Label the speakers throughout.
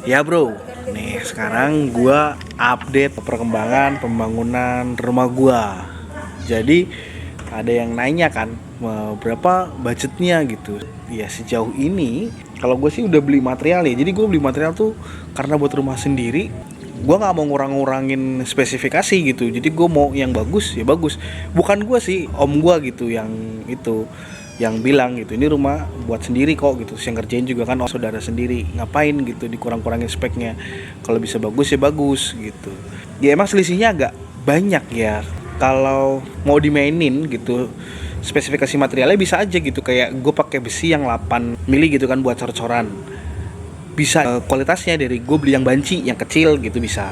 Speaker 1: Ya bro, nih sekarang gua update perkembangan pembangunan rumah gua. Jadi ada yang nanya kan, berapa budgetnya gitu. Ya sejauh ini, kalau gue sih udah beli material ya. Jadi gue beli material tuh karena buat rumah sendiri. Gue nggak mau ngurangin spesifikasi gitu. Jadi gue mau yang bagus ya bagus. Bukan gue sih, om gue gitu yang bilang gitu, ini rumah buat sendiri kok gitu. Yang ngerjain juga kan saudara sendiri, ngapain gitu dikurang-kurangin speknya. Kalau bisa bagus ya bagus gitu. Ya emang selisihnya agak banyak ya. Kalau mau dimainin gitu, spesifikasi materialnya bisa aja gitu. Kayak gue pakai besi yang 8 mili gitu kan buat cor-coran, bisa kualitasnya dari gue beli yang banci yang kecil gitu bisa.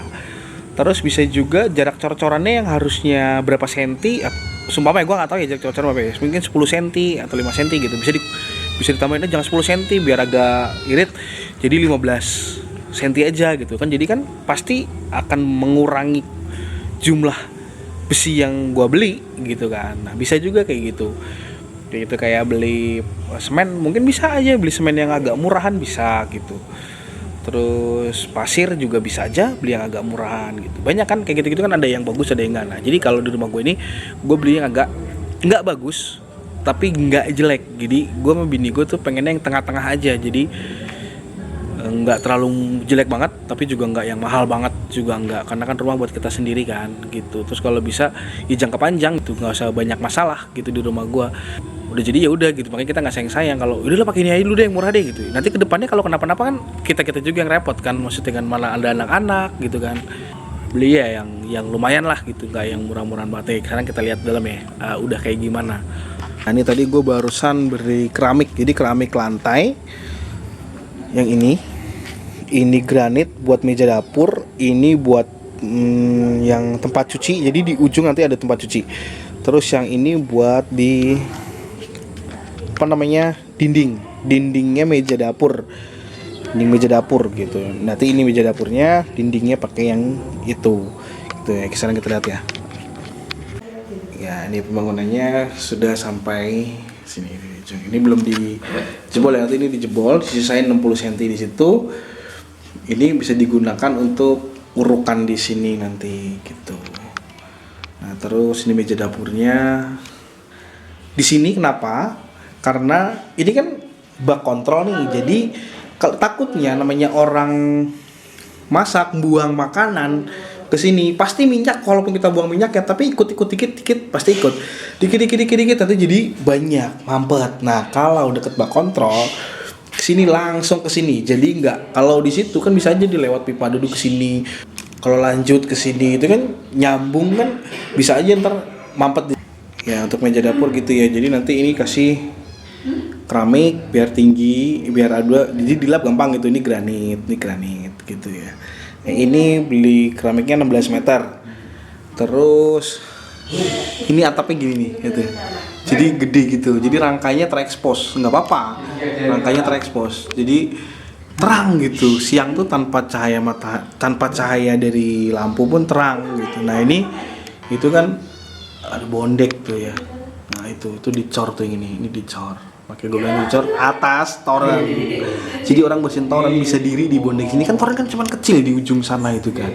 Speaker 1: Terus bisa juga jarak cor-corannya yang harusnya berapa senti, sumpah gue nggak tahu ya jarak cor-coran berapa ya, mungkin 10 senti atau 5 senti gitu, bisa ditambahin aja jangan 10 senti biar agak irit, jadi 15 senti aja gitu kan. Jadi kan pasti akan mengurangi jumlah besi yang gue beli gitu kan. Nah bisa juga kayak gitu, kayak beli semen, mungkin bisa aja beli semen yang agak murahan bisa gitu. Terus pasir juga bisa aja beli yang agak murahan gitu. Banyak kan kayak gitu-gitu kan, ada yang bagus ada yang enggak. Nah jadi kalau di rumah gue ini, gue beli yang agak enggak bagus tapi enggak jelek. Jadi gue sama bini gue tuh pengennya yang tengah-tengah aja. Jadi enggak terlalu jelek banget tapi juga enggak yang mahal banget juga enggak, karena kan rumah buat kita sendiri kan gitu. Terus kalau bisa ya jangka panjang gitu, nggak usah banyak masalah gitu di rumah gue. Udah jadi ya udah gitu, makanya kita nggak sayang kalau udah lah pakai ini aja dulu deh yang murah deh gitu. Nanti kedepannya kalau kenapa-napa kan kita juga yang repot kan, maksudnya kan malah ada anak-anak gitu kan. Beli ya yang lumayan lah gitu, nggak yang murah-murahan banget. Sekarang kita lihat dalam ya, udah kayak gimana. Nah ini tadi gue barusan beri keramik, jadi keramik lantai yang ini granit buat meja dapur, ini buat yang tempat cuci, jadi di ujung nanti ada tempat cuci. Terus yang ini buat di dindingnya meja dapur, dinding meja dapur gitu. Nanti ini meja dapurnya, dindingnya pakai yang itu gitu ya. Sekarang kita lihat ya. Ya ini pembangunannya sudah sampai sini. Ini belum dijebol ya, nanti ini dijebol, disisain 60 cm di situ. Ini bisa digunakan untuk urukan di sini nanti gitu. Nah terus ini meja dapurnya di sini. Kenapa? Karena ini kan bak kontrol nih, jadi kalau takutnya namanya orang masak buang makanan ke sini pasti minyak, walaupun kita buang minyak ya, tapi ikut dikit pasti ikut dikit nanti jadi banyak mampet. Nah kalau deket bak kontrol kesini langsung ke sini, jadi nggak, kalau di situ kan bisa aja dilewat pipa duduk ke sini, kalau lanjut ke sini itu kan nyambung kan, bisa aja ntar mampet ya. Untuk meja dapur gitu ya, jadi nanti ini kasih keramik biar tinggi, biar ada, jadi dilap gampang gitu. Ini granit gitu ya. Yang ini beli keramiknya 16 meter. Terus ini atapnya gini nih gitu. Jadi gede gitu. Jadi rangkainya terekspos, nggak apa-apa. Rangkainya terekspos. Jadi terang gitu. Siang tuh tanpa cahaya dari lampu pun terang gitu. Nah ini itu kan ada bondek tuh ya. Nah itu dicor tuh ini dicor. Pakai gue bilang dicor atas toren. Jadi orang bersihin toren bisa diri di bondek sini kan, toren kan cuma kecil di ujung sana itu kan.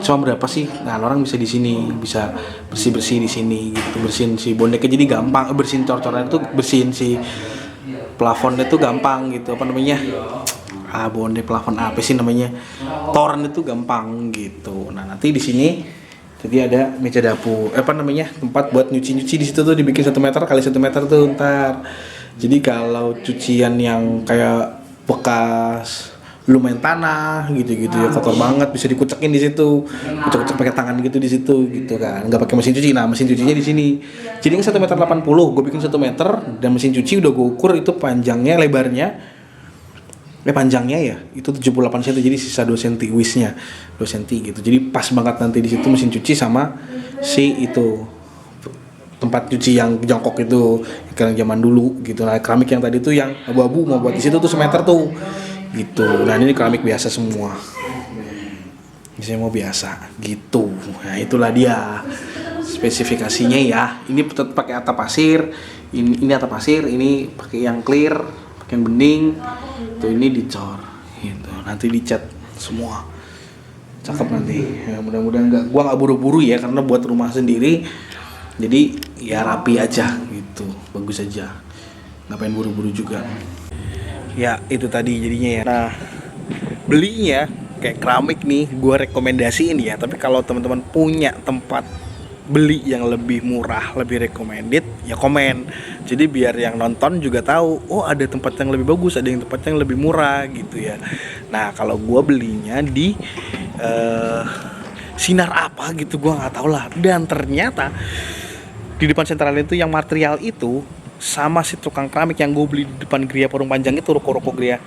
Speaker 1: Cuma berapa sih? Nah, orang bisa di sini, bisa bersih di sini gitu. Bersihin si bondeknya jadi gampang, bersihin cor-coran itu, bersihin si plafonnya tuh gampang gitu. Apa namanya? Bondek plafon apa sih namanya? Toren itu gampang gitu. Nah, nanti di sini jadi ada meja dapur, tempat buat nyuci di situ tuh dibikin 1 meter kali 1 meter tuh ntar. Jadi kalau cucian yang kayak bekas lu main tanah gitu-gitu ya, kotor banget, bisa dikucekin di situ, kucek pakai tangan gitu di situ gitu kan, nggak pakai mesin cuci. Nah mesin cucinya di sini, jadi 1,80 meter, gue bikin 1 meter, dan mesin cuci udah gue ukur itu panjangnya panjangnya ya itu 78 cm, jadi sisa 2 cm widthnya 2 cm gitu. Jadi pas banget nanti di situ mesin cuci sama si itu tempat cuci yang jongkok itu yang zaman dulu gitu. Nah keramik yang tadi tuh yang abu-abu mau buat di situ tuh semeter tuh gitu. Nah ini keramik biasa semua, biasanya mau biasa gitu. Nah itulah dia spesifikasinya ya. Ini tetap pakai atap pasir, ini atap pasir, ini pakai yang clear, pakai yang bening tuh, ini dicor gitu, nanti dicat semua. Cakep nanti. Ya, mudah-mudahan gua nggak buru-buru ya, karena buat rumah sendiri. Jadi ya rapi aja gitu, bagus aja. Ngapain buru-buru juga. Ya itu tadi jadinya ya. Nah, belinya kayak keramik nih, gua rekomendasiin ya. Tapi kalau teman-teman punya tempat beli yang lebih murah, lebih recommended, ya komen. Jadi biar yang nonton juga tahu, oh ada tempat yang lebih bagus, ada yang tempat yang lebih murah gitu ya. Nah kalau gue belinya di Sinar apa gitu, gue nggak tahu lah. Dan ternyata di depan sentral itu yang material itu sama si tukang keramik yang gue beli di depan Gria Parung Panjang itu, ruko-ruko Gria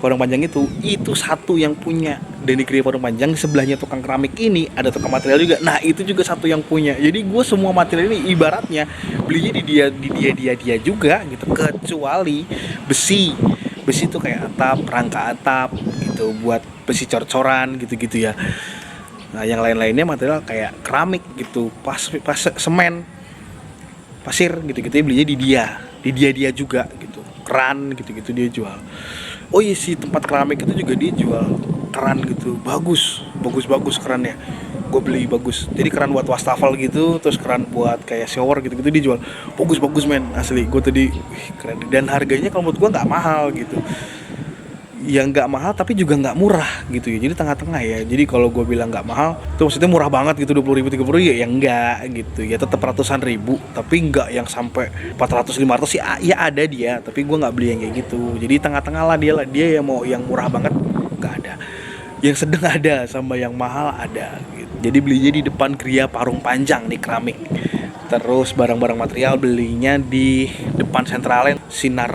Speaker 1: Parung Panjang itu satu yang punya. Dan di Gria Parung Panjang sebelahnya tukang keramik ini ada tukang material juga. Nah itu juga satu yang punya. Jadi gue semua material ini ibaratnya belinya di dia juga gitu. Kecuali besi itu kayak atap, rangka atap gitu, buat besi cor-coran gitu-gitu ya. Nah yang lain-lainnya material kayak keramik gitu, pas semen, pasir gitu-gitu belinya di dia juga gitu. Keran gitu-gitu dia jual. Oh iya, si tempat keramik itu juga dia jual keran gitu, bagus kerannya. Gue beli bagus. Jadi keran buat wastafel gitu, terus keran buat kayak shower gitu dia jual. Bagus men, asli. Gue tadi keren. Dan harganya kalau menurut gue nggak mahal gitu. Yang nggak mahal tapi juga nggak murah gitu ya. Jadi tengah-tengah ya. Jadi kalau gue bilang nggak mahal, itu maksudnya murah banget gitu, 20.000 30.000 ya enggak gitu. Ya tetap ratusan ribu, tapi nggak yang sampai 400 500 sih ya ada dia, tapi gue nggak beli yang kayak gitu. Jadi tengah-tengah lah dia yang mau yang murah banget nggak ada. Yang sedang ada sama yang mahal ada gitu. Jadi belinya di depan Gria Parung Panjang nih keramik. Terus barang-barang material belinya di depan Sentralen Sinar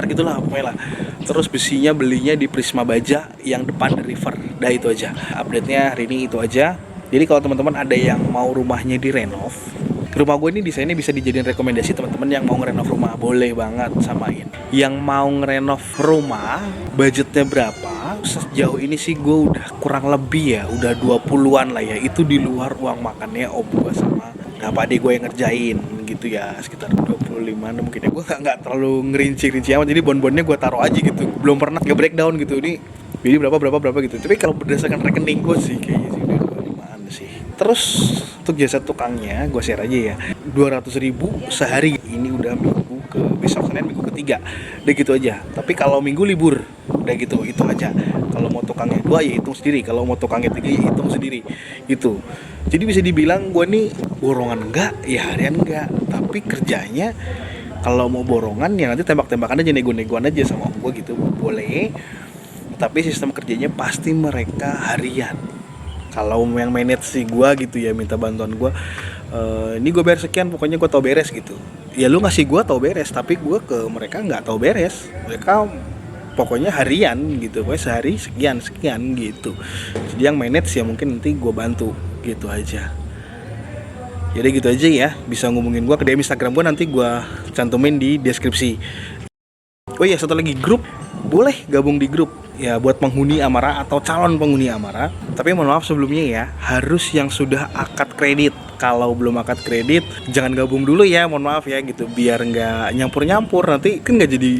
Speaker 1: gitulah pokoknya lah. Terus besinya belinya di Prisma Baja yang depan The River. Dah itu aja. Update-nya hari ini itu aja. Jadi kalau teman-teman ada yang mau rumahnya direnov, rumah gue ini desainnya bisa dijadiin rekomendasi teman-teman yang mau ngerenov rumah, boleh banget samain. Yang mau ngerenov rumah, budgetnya berapa? Sejauh ini sih gue udah kurang lebih ya, udah 20-an lah ya. Itu di luar uang makannya om gue sama Pak ade gue yang ngerjain gitu ya, sekitar 25 mungkin ya. Gue nggak terlalu ngerinci amat, jadi bon-bonnya gue taruh aja gitu. Belum pernah nge-breakdown gitu, ini berapa gitu. Tapi kalau berdasarkan rekening gue sih kayaknya sih udah 25-an sih. Terus untuk jasa tukangnya gue share aja ya, 200.000 sehari. Ini udah minggu ke besok Senin, minggu ketiga, udah gitu aja. Tapi kalau minggu libur, udah gitu, itu aja. Kalau mau tukangnya 2 ya hitung sendiri, kalau mau tukangnya 3 ya hitung sendiri gitu. Jadi bisa dibilang gue nih borongan enggak, ya harian enggak. Tapi kerjanya kalau mau borongan ya nanti tembak-tembakan aja, nego-negoan aja sama gue gitu, boleh. Tapi sistem kerjanya pasti mereka harian. Kalau yang manage si gue gitu ya, minta bantuan gue, ini gue bayar sekian, pokoknya gue tau beres gitu. Ya lu ngasih gue tau beres, tapi gue ke mereka nggak tau beres. Mereka pokoknya harian gitu, pokoknya sehari sekian gitu. Jadi yang manage ya mungkin nanti gue bantu gitu aja. Jadi gitu aja ya, bisa ngomongin gue ke DM Instagram gue, nanti gue cantumin di deskripsi. Oh iya, satu lagi, grup, boleh gabung di grup ya buat penghuni Amara atau calon penghuni Amara. Tapi mohon maaf sebelumnya ya, harus yang sudah akad kredit. Kalau belum akad kredit jangan gabung dulu ya, mohon maaf ya gitu, biar nggak nyampur nanti kan nggak jadi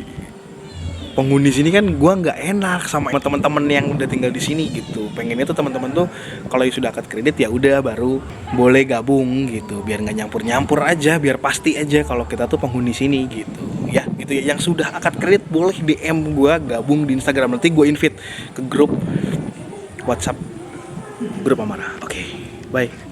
Speaker 1: penghuni sini. Kan gua nggak enak sama teman-teman yang udah tinggal di sini gitu. Pengennya tuh teman-teman tuh kalau sudah akad kredit ya udah baru boleh gabung gitu, biar nggak nyampur aja, biar pasti aja kalau kita tuh penghuni sini gitu ya. Gitu ya, yang sudah akad kredit boleh DM gua gabung di Instagram, nanti gua invite ke grup WhatsApp grup Amara. Oke, bye.